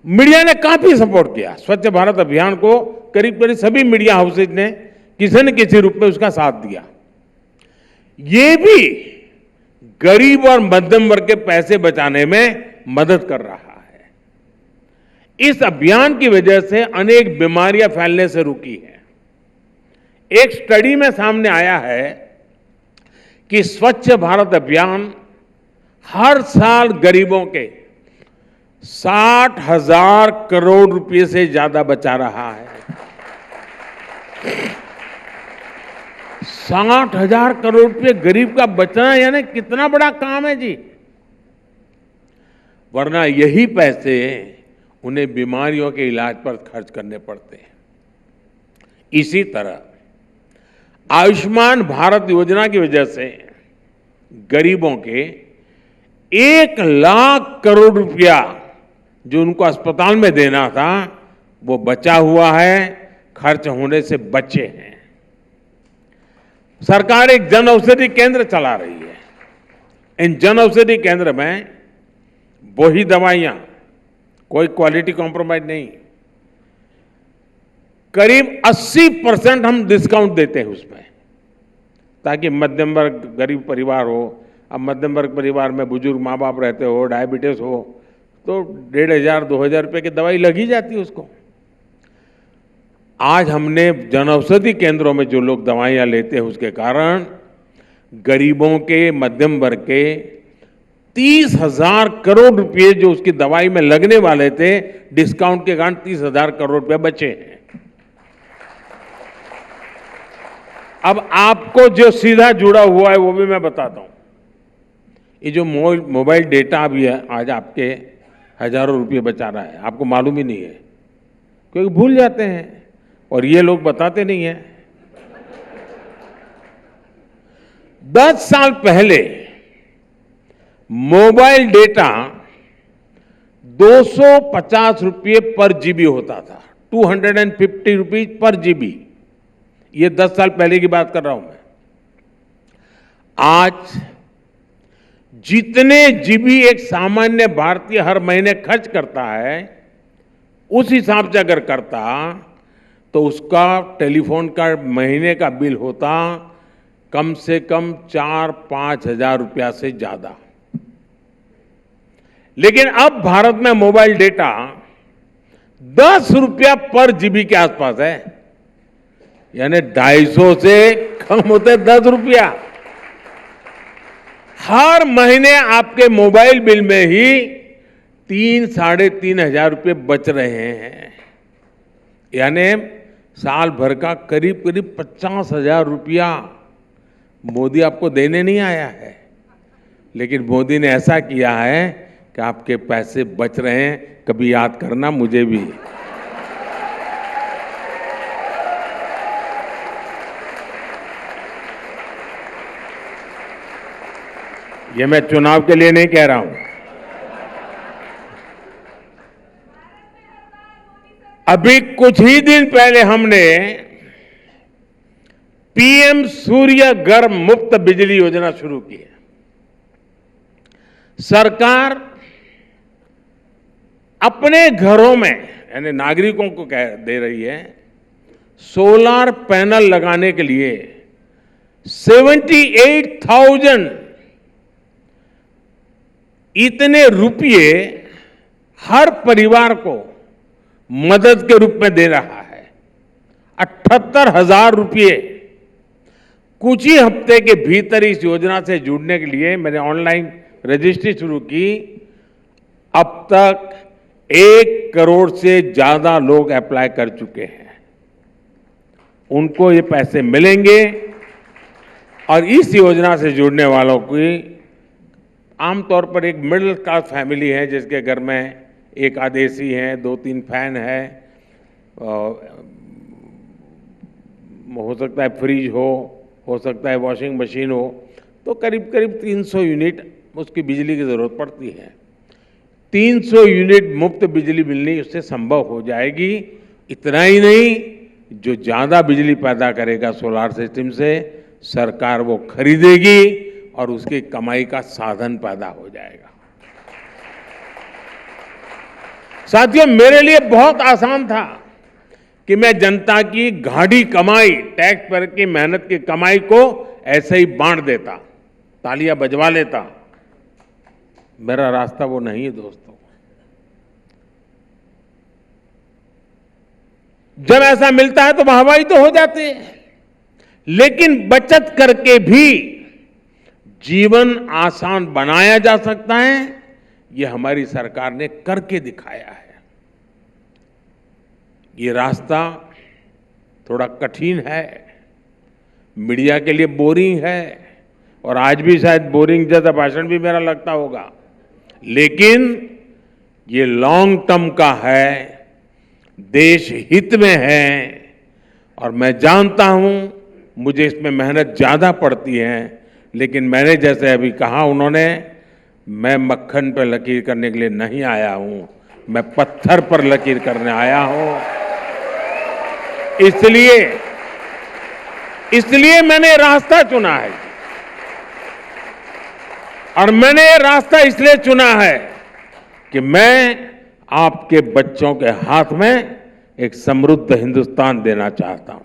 मीडिया ने काफी सपोर्ट किया स्वच्छ भारत अभियान को। करीब करीब सभी मीडिया हाउसेज ने किसी न किसी रूप में उसका साथ दिया। ये भी गरीब और मध्यम वर्ग के पैसे बचाने में मदद कर रहा है। इस अभियान की वजह से अनेक बीमारियां फैलने से रुकी है। एक स्टडी में सामने आया है कि स्वच्छ भारत अभियान हर साल गरीबों के 60,000 करोड़ रुपए से ज्यादा बचा रहा है। 60,000 करोड़ रुपए गरीब का बचना यानी कितना बड़ा काम है जी। वरना यही पैसे उन्हें बीमारियों के इलाज पर खर्च करने पड़ते हैं। इसी तरह आयुष्मान भारत योजना की वजह से गरीबों के 1 लाख करोड़ रुपया जो उनको अस्पताल में देना था वो बचा हुआ है, खर्च होने से बचे हैं। सरकार एक जन औषधि केंद्र चला रही है। इन जन औषधि केंद्र में वही दवाइयां, कोई क्वालिटी कॉम्प्रोमाइज नहीं, करीब 80% हम डिस्काउंट देते हैं उसमें, ताकि मध्यम वर्ग गरीब परिवार हो। अब मध्यम वर्ग परिवार में बुजुर्ग माँ बाप रहते हो, डायबिटीज हो, तो 1,500-2,000 रुपए की दवाई लग ही जाती है उसको। आज हमने जन औषधि केंद्रों में जो लोग दवाइयां लेते हैं उसके कारण गरीबों के, मध्यम वर्ग के 30,000 करोड़ रुपए जो उसकी दवाई में लगने वाले थे, डिस्काउंट के कारण 30,000 करोड़ रुपए बचे हैं। अब आपको जो सीधा जुड़ा हुआ है वो भी मैं बताता हूं। ये जो मोबाइल डेटा भी है, आज आपके हजारों रुपए बचा रहा है, आपको मालूम ही नहीं है, क्योंकि भूल जाते हैं और ये लोग बताते नहीं हैं। 10 साल पहले मोबाइल डेटा 250 रुपये पर जीबी होता था, 250 रुपीज पर जीबी। ये 10 साल पहले की बात कर रहा हूं मैं। आज जितने जीबी एक सामान्य भारतीय हर महीने खर्च करता है, उस हिसाब से अगर करता तो उसका टेलीफोन का महीने का बिल होता कम से कम 4-5 हजार रुपया से ज्यादा। लेकिन अब भारत में मोबाइल डेटा 10 रुपया पर जीबी के आसपास है, यानी 250 से कम होते 10 रुपया। हर महीने आपके मोबाइल बिल में ही 3-3.5 हजार रुपये बच रहे हैं, यानी साल भर का करीब करीब 50,000 रुपया मोदी आपको देने नहीं आया है, लेकिन मोदी ने ऐसा किया है कि आपके पैसे बच रहे हैं। कभी याद करना मुझे भी। ये मैं चुनाव के लिए नहीं कह रहा हूं। अभी कुछ ही दिन पहले हमने पीएम सूर्य घर मुफ्त बिजली योजना शुरू की है। सरकार अपने घरों में यानी नागरिकों को कह दे रही है सोलर पैनल लगाने के लिए 78,000 इतने रुपये हर परिवार को मदद के रूप में दे रहा है। 78,000 रुपये कुछ ही हफ्ते के भीतर इस योजना से जुड़ने के लिए मैंने ऑनलाइन रजिस्ट्री शुरू की। अब तक 1 करोड़ से ज्यादा लोग अप्लाई कर चुके हैं। उनको ये पैसे मिलेंगे और इस योजना से जुड़ने वालों की आमतौर पर एक मिडिल क्लास फैमिली है जिसके घर में एक आध एसी है, 2-3 फैन है, हो सकता है फ्रिज हो सकता है वॉशिंग मशीन हो, तो करीब करीब 300 यूनिट उसकी बिजली की जरूरत पड़ती है। 300 यूनिट मुफ्त बिजली मिलनी उससे संभव हो जाएगी। इतना ही नहीं, जो ज्यादा बिजली पैदा करेगा सोलार सिस्टम से सरकार वो खरीदेगी और उसकी कमाई का साधन पैदा हो जाएगा। साथियों, मेरे लिए बहुत आसान था कि मैं जनता की गाढ़ी कमाई, टैक्स पेयर की मेहनत की कमाई को ऐसे ही बांट देता, तालियां बजवा लेता। मेरा रास्ता वो नहीं है दोस्तों। जब ऐसा मिलता है तो वाहवाही तो हो जाती है, लेकिन बचत करके भी जीवन आसान बनाया जा सकता है, ये हमारी सरकार ने करके दिखाया है। ये रास्ता थोड़ा कठिन है, मीडिया के लिए बोरिंग है और आज भी शायद बोरिंग जैसा भाषण भी मेरा लगता होगा, लेकिन ये लॉन्ग टर्म का है, देश हित में है और मैं जानता हूं मुझे इसमें मेहनत ज्यादा पड़ती है, लेकिन मैंने जैसे अभी कहा उन्होंने, मैं मक्खन पर लकीर करने के लिए नहीं आया हूं, मैं पत्थर पर लकीर करने आया हूं। इसलिए मैंने रास्ता चुना है और मैंने ये रास्ता इसलिए चुना है कि मैं आपके बच्चों के हाथ में एक समृद्ध हिंदुस्तान देना चाहता हूं।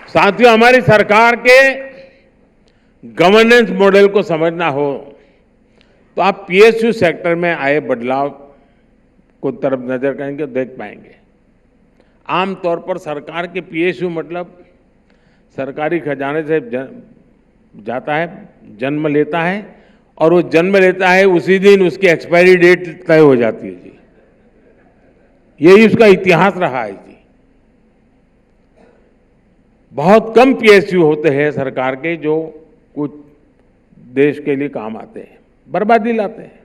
साथियों, हमारी सरकार के गवर्नेंस मॉडल को समझना हो तो आप पीएसयू सेक्टर में आए बदलाव को तरफ नजर करेंगे तो देख पाएंगे। आमतौर पर सरकार के पीएसयू मतलब सरकारी खजाने से जाता है, जन्म लेता है और वो जन्म लेता है उसी दिन उसकी एक्सपायरी डेट तय हो जाती है जी। यही उसका इतिहास रहा है जी। बहुत कम पीएसयू होते हैं सरकार के जो कुछ देश के लिए काम आते हैं, बर्बादी लाते हैं।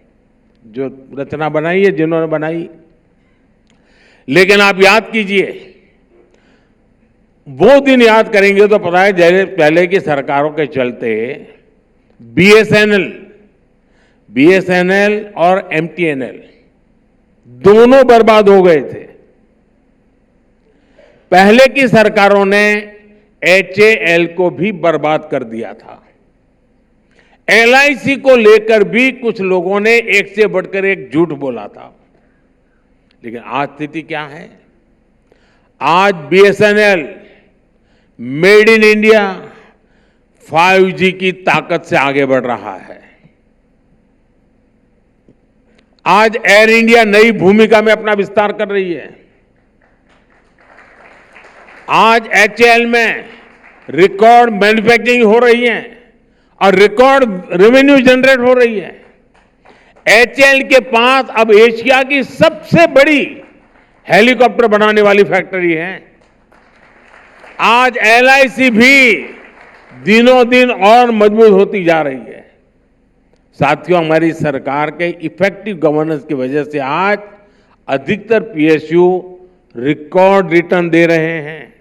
जो रचना बनाई है जिन्होंने बनाई, लेकिन आप याद कीजिए, वो दिन याद करेंगे तो पता है जैसे पहले की सरकारों के चलते बीएसएनएल और एमटीएनएल दोनों बर्बाद हो गए थे। पहले की सरकारों ने एचएएल को भी बर्बाद कर दिया था। एलआईसी को लेकर भी कुछ लोगों ने एक से बढ़कर एक झूठ बोला था, लेकिन आज स्थिति क्या है? आज BSNL made in India 5G की ताकत से आगे बढ़ रहा है। आज एयर इंडिया नई भूमिका में अपना विस्तार कर रही है। आज एचएएल में रिकॉर्ड मैन्युफैक्चरिंग हो रही है और रिकॉर्ड रेवेन्यू जनरेट हो रही है। एचएएल के पास अब एशिया की सबसे बड़ी हेलीकॉप्टर बनाने वाली फैक्ट्री है। आज एलआईसी भी दिनों दिन और मजबूत होती जा रही है। साथियों, हमारी सरकार के इफेक्टिव गवर्नेंस की वजह से आज अधिकतर पीएसयू रिकॉर्ड रिटर्न दे रहे हैं।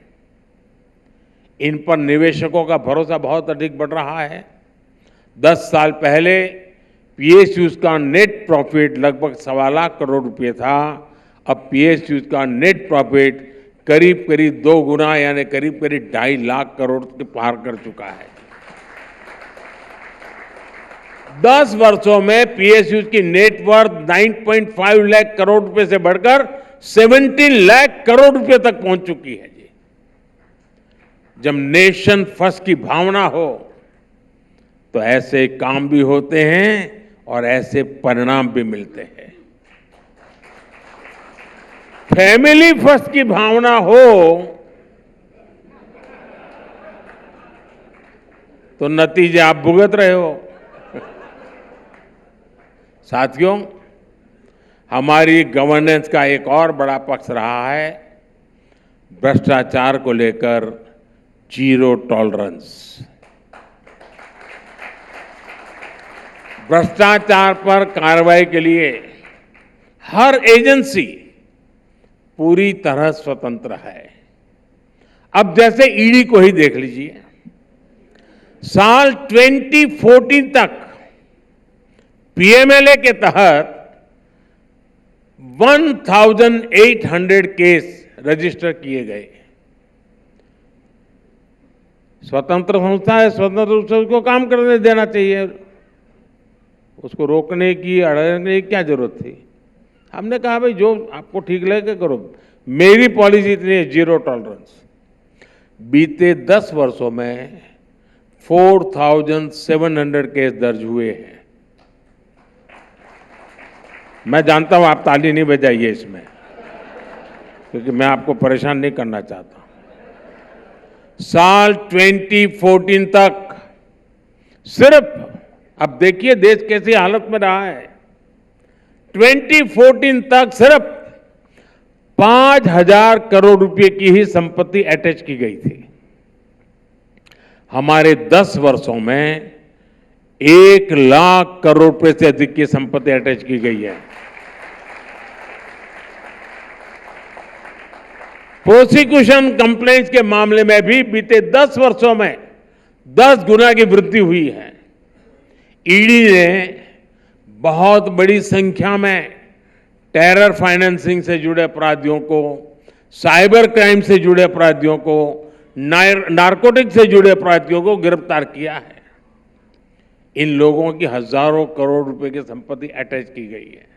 इन पर निवेशकों का भरोसा बहुत अधिक बढ़ रहा है। 10 साल पहले पीएसयूज का नेट प्रॉफिट लगभग 1.25 लाख करोड़ रुपए था। अब पीएसयूज का नेट प्रॉफिट करीब करीब 2 गुना यानी करीब करीब 2.5 लाख करोड़ के पार कर चुका है। 10 वर्षों में पीएसयू की नेटवर्थ 9.5 लाख करोड़ रुपए से बढ़कर 17 लाख करोड़ रुपए तक पहुंच चुकी है जी। जब नेशन फर्स्ट की भावना हो तो ऐसे काम भी होते हैं और ऐसे परिणाम भी मिलते हैं। फैमिली फर्स्ट की भावना हो तो नतीजे आप भुगत रहे हो। साथियों, हमारी गवर्नेंस का एक और बड़ा पक्ष रहा है भ्रष्टाचार को लेकर जीरो टॉलरेंस। भ्रष्टाचार पर कार्रवाई के लिए हर एजेंसी पूरी तरह स्वतंत्र है। अब जैसे ईडी को ही देख लीजिए, साल 2014 तक पीएमएलए के तहत 1800 केस रजिस्टर किए गए। स्वतंत्र संस्था है, स्वतंत्र रूप से उसको काम करने देना चाहिए, उसको रोकने की अड़ने की क्या जरूरत थी। हमने कहा भाई जो आपको ठीक लगे करो, मेरी पॉलिसी इतनी है जीरो टॉलरेंस। बीते 10 वर्षों में 4700 केस दर्ज हुए हैं। मैं जानता हूं आप ताली नहीं बजाइए इसमें, क्योंकि मैं आपको परेशान नहीं करना चाहता। साल 2014 तक सिर्फ, अब देखिए देश कैसी हालत में रहा है, 2014 तक सिर्फ 5000 करोड़ रुपए की ही संपत्ति अटैच की गई थी। हमारे 10 वर्षों में 1 लाख करोड़ रुपए से अधिक की संपत्ति अटैच की गई है। प्रोसिक्यूशन कंप्लेंट्स के मामले में भी बीते 10 वर्षों में 10 गुना की वृद्धि हुई है। ईडी ने बहुत बड़ी संख्या में टेरर फाइनेंसिंग से जुड़े अपराधियों को, साइबर क्राइम से जुड़े अपराधियों को, नारकोटिक से जुड़े अपराधियों को गिरफ्तार किया है। इन लोगों की हजारों करोड़ रुपए की संपत्ति अटैच की गई है।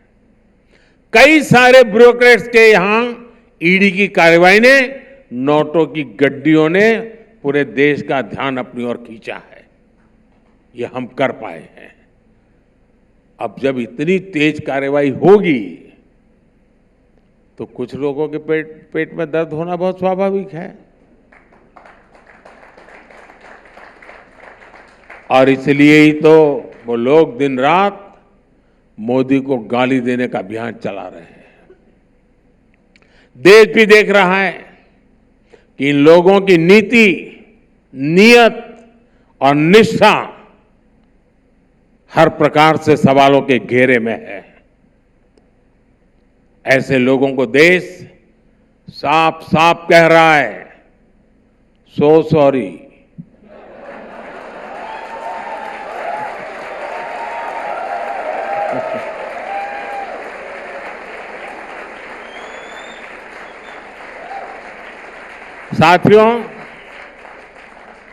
कई सारे ब्यूरोक्रेट्स के यहां ईडी की कार्रवाई ने, नोटों की गड्डियों ने पूरे देश का ध्यान अपनी ओर खींचा है। ये हम कर पाए हैं। अब जब इतनी तेज कार्रवाई होगी तो कुछ लोगों के पेट में दर्द होना बहुत स्वाभाविक है। और इसलिए ही तो वो लोग दिन रात मोदी को गाली देने का अभियान चला रहे हैं। देश भी देख रहा है कि इन लोगों की नीति, नियत और निष्ठा हर प्रकार से सवालों के घेरे में है। ऐसे लोगों को देश साफ साफ कह रहा है, सो सॉरी। साथियों,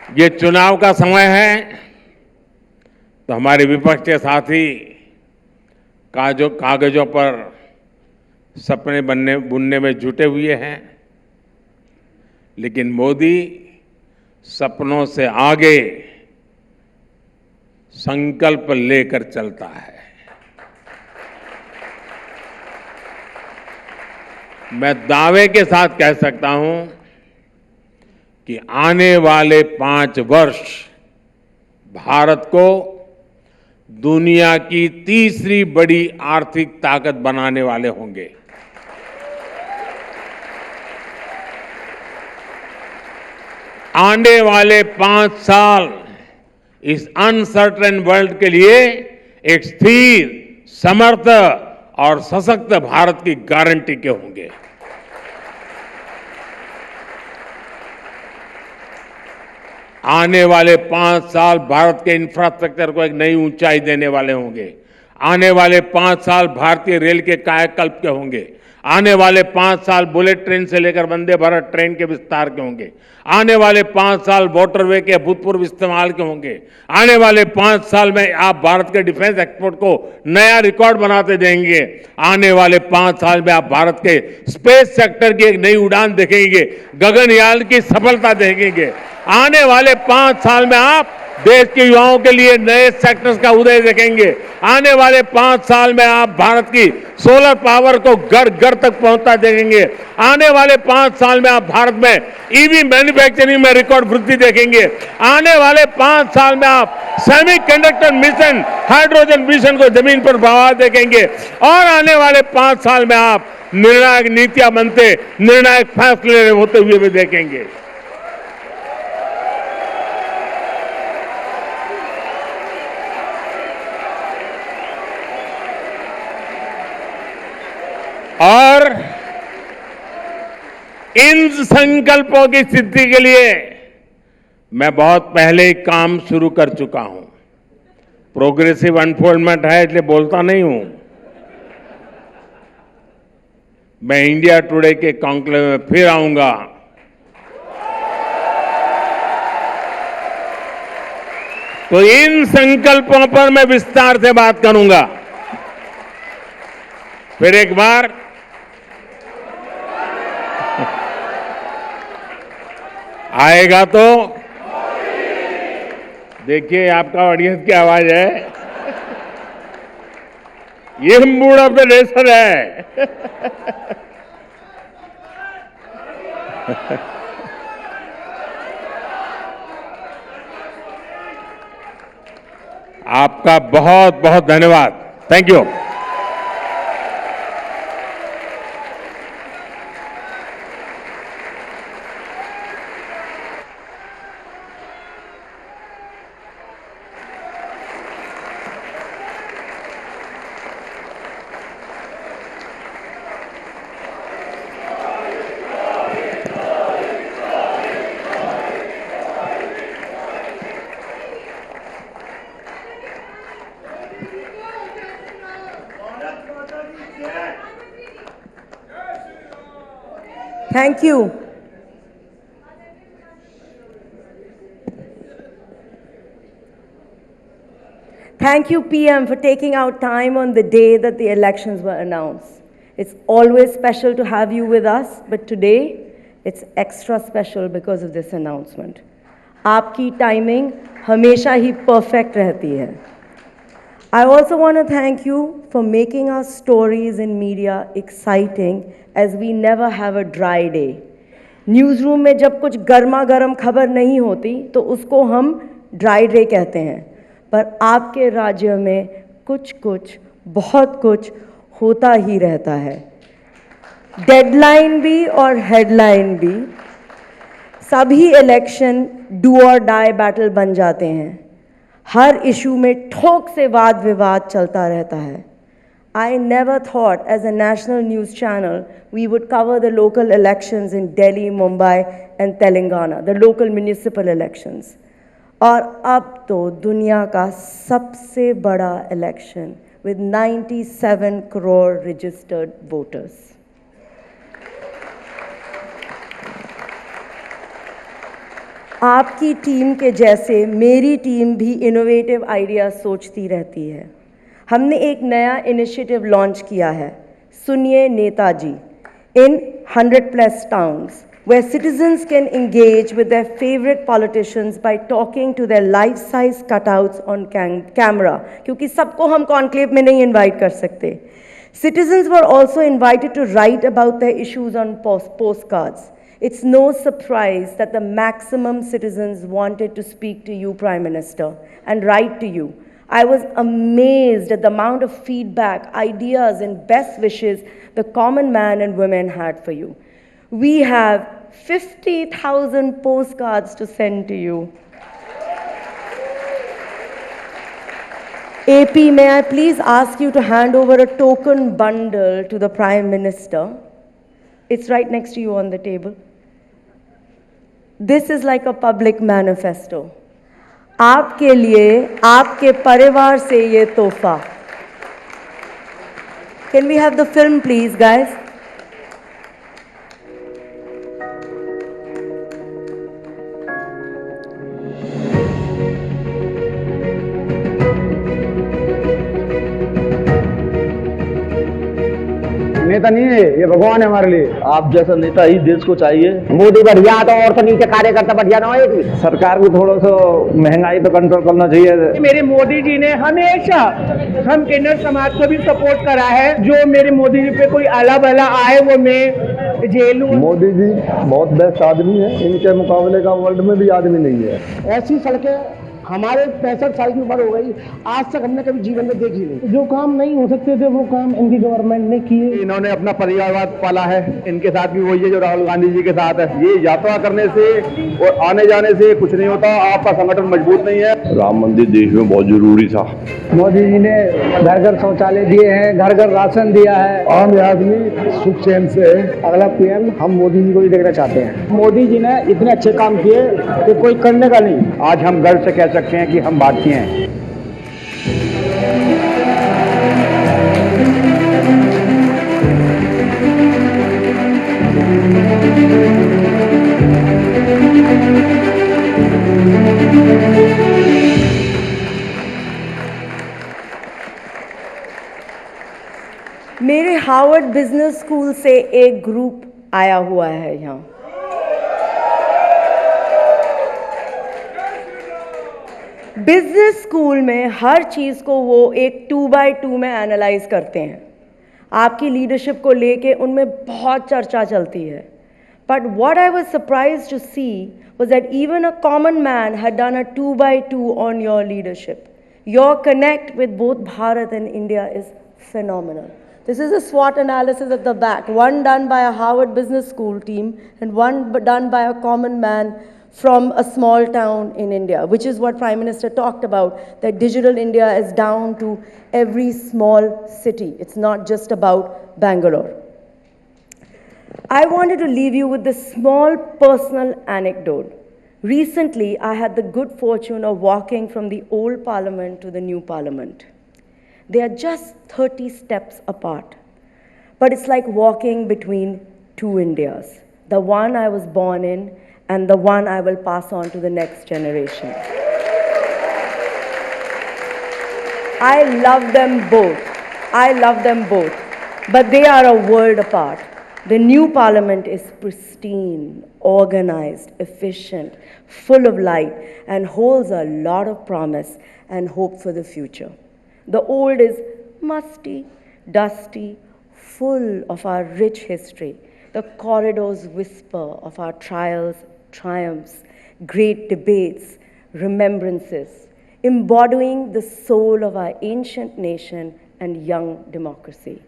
ये चुनाव का समय है तो हमारे विपक्ष के साथी कागजों पर सपने बुनने में जुटे हुए हैं, लेकिन मोदी सपनों से आगे संकल्प लेकर चलता है। मैं दावे के साथ कह सकता हूं कि आने वाले 5 वर्ष भारत को दुनिया की तीसरी बड़ी आर्थिक ताकत बनाने वाले होंगे। आने वाले 5 साल इस अनसर्टेन वर्ल्ड के लिए एक स्थिर, समर्थ और सशक्त भारत की गारंटी के होंगे। आने वाले 5 साल भारत के इंफ्रास्ट्रक्चर को एक नई ऊंचाई देने वाले होंगे। आने वाले 5 साल भारतीय रेल के कायाकल्प के होंगे। आने वाले 5 साल बुलेट ट्रेन से लेकर वंदे भारत ट्रेन के विस्तार के होंगे। आने वाले 5 साल वाटरवे के अभूतपूर्व इस्तेमाल के होंगे। आने वाले 5 साल में आप भारत के डिफेंस एक्सपोर्ट को नया रिकॉर्ड बनाते देंगे। आने वाले 5 साल में आप भारत के स्पेस सेक्टर की एक नई उड़ान देखेंगे, गगनयान की सफलता देखेंगे। आने वाले 5 साल में आप देश के युवाओं के लिए नए सेक्टर्स का उदय देखेंगे। आने वाले 5 साल में आप भारत की सोलर पावर को घर घर तक पहुंचता देखेंगे। आने वाले 5 साल में आप भारत में ईवी मैन्युफैक्चरिंग में रिकॉर्ड वृद्धि देखेंगे। आने वाले 5 साल में आप सेमीकंडक्टर मिशन, हाइड्रोजन मिशन को जमीन पर बढ़ावा देखेंगे। और आने वाले 5 साल में आप निर्णायक नीतियां बनते, निर्णायक फैसले होते हुए भी देखेंगे। और इन संकल्पों की सिद्धि के लिए मैं बहुत पहले ही काम शुरू कर चुका हूं। प्रोग्रेसिव अनफोल्डमेंट है इसलिए बोलता नहीं हूं। मैं इंडिया टुडे के कॉन्क्लेव में फिर आऊंगा। तो इन संकल्पों पर मैं विस्तार से बात करूंगा। फिर एक बार आएगा तो देखिए, आपका ऑडियंस की आवाज है। ये मूड ऑफ द नेशन है। आपका बहुत बहुत धन्यवाद। Thank you. Thank you. Thank you, PM, for taking out time on the day that the elections were announced. It's always special to have you with us, but today it's extra special because of this announcement. आपकी टाइमिंग हमेशा ही perfect रहती है. I also want to thank you for making our stories in media exciting as we never have a dry day. Newsroom में जब कुछ गर्मा गर्म खबर नहीं होती तो उसको हम ड्राई डे कहते हैं, पर आपके राज्य में कुछ बहुत कुछ होता ही रहता है। डेडलाइन भी और हेडलाइन भी, सभी इलेक्शन डू और डाई बैटल बन जाते हैं। हर इशू में ठोक से वाद विवाद चलता रहता है। I never thought as a national news channel we would cover the local elections in Delhi, Mumbai and Telangana, the local municipal elections. और अब तो दुनिया का सबसे बड़ा election with 97 crore registered voters. आपकी टीम के जैसे मेरी टीम भी इनोवेटिव आइडिया सोचती रहती है। हमने एक नया इनिशिएटिव लॉन्च किया है, सुनिए Netaji, in 100+ towns, where citizens can engage with their favorite politicians by talking to their life-size cutouts on camera, क्योंकि सबको हम कॉन्क्लेव में नहीं इनवाइट कर सकते। Citizens were also invited to write about their issues on postcards. It's no surprise that the maximum citizens wanted to speak to you, Prime Minister, and write to you. I was amazed at the amount of feedback, ideas, and best wishes the common man and women had for you. We have 50,000 postcards to send to you. AP, may I please ask you to hand over a token bundle to the Prime Minister? It's right next to you on the table. This is like a public manifesto. आपके लिए, आपके परिवार से ये तोहफा. Can we have the film, please, guys? नेता नहीं है, ये भगवान है हमारे लिए। आप जैसा नेता ही देश को चाहिए। मोदी बढ़िया तो और तो नीचे कार्यकर्ता बढ़िया ना हो एक भी। सरकार को थोड़ा सा महंगाई पे कंट्रोल करना चाहिए। मेरे मोदी जी ने हमेशा हम किन्नर समाज को भी सपोर्ट करा है। जो मेरे मोदी जी पे कोई आला बला आए वो मैं जेलूं। मोदी जी बहुत बेस्ट आदमी है, इनके मुकाबले का वर्ल्ड में भी आदमी नहीं है। ऐसी सड़कें हमारे 65 साल की उम्र हो गई, आज तक हमने कभी जीवन में देखी नहीं। जो काम नहीं हो सकते थे वो काम इनकी गवर्नमेंट ने किए। इन्होंने अपना परिवारवाद पाला है, इनके साथ भी वही है जो राहुल गांधी जी के साथ है। ये यात्रा करने से और आने जाने से कुछ नहीं होता, आपका संगठन मजबूत नहीं है। राम मंदिर देश में बहुत जरूरी था। मोदी जी ने घर घर शौचालय दिए हैं, घर घर राशन दिया है। आम आदमी सुख चैन से अगला पीएम हम मोदी जी को ही देखना चाहते हैं। मोदी जी ने इतने अच्छे काम किए कि कोई करने का नहीं। आज हम गर्व से कह सकते हैं कि हम भारतीय हैं। मेरे हार्वर्ड बिजनेस स्कूल से एक ग्रुप आया हुआ है यहाँ। बिजनेस स्कूल में हर चीज़ को वो एक 2x2 में एनालाइज करते हैं। आपकी लीडरशिप को लेके उनमें बहुत चर्चा चलती है। But what I was surprised to see was that even a common man had done a 2x2 on your leadership. Your connect with both Bharat and India is phenomenal. This is a SWOT analysis at the back, one done by a Harvard Business School team and one done by a common man from a small town in India, which is what Prime Minister talked about, that digital India is down to every small city. It's not just about Bangalore. I wanted to leave you with this small personal anecdote. Recently, I had the good fortune of walking from the old parliament to the new parliament. They are just 30 steps apart, but it's like walking between two Indias, the one I was born in and the one I will pass on to the next generation. I love them both. I love them both, but they are a world apart. The new parliament is pristine, organized, efficient, full of light, and holds a lot of promise and hope for the future. The old is musty, dusty, full of our rich history. The corridors whisper of our trials, triumphs, great debates, remembrances, embodying the soul of our ancient nation and young democracy.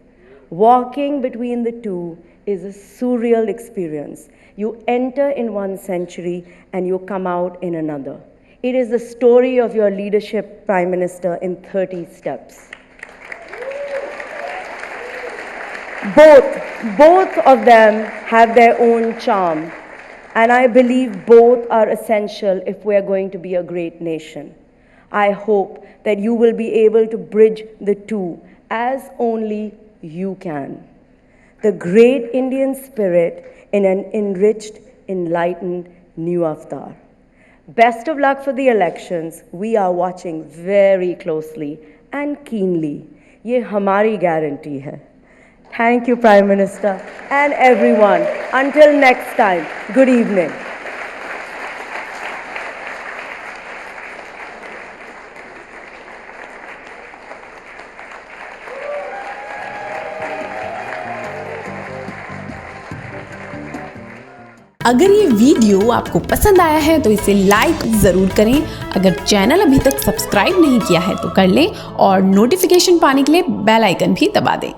Walking between the two is a surreal experience. You enter in one century and you come out in another. It is the story of your leadership, Prime Minister, in 30 steps. Both of them have their own charm, and I believe both are essential if we are going to be a great nation. I hope that you will be able to bridge the two as only you can. The great Indian spirit in an enriched, enlightened new avatar. Best of luck for the elections. We are watching very closely and keenly. ये हमारी guarantee है. Thank you, Prime Minister and everyone. Until next time, good evening. अगर ये वीडियो आपको पसंद आया है तो इसे लाइक ज़रूर करें। अगर चैनल अभी तक सब्सक्राइब नहीं किया है तो कर लें और नोटिफिकेशन पाने के लिए बेल आइकन भी दबा दें।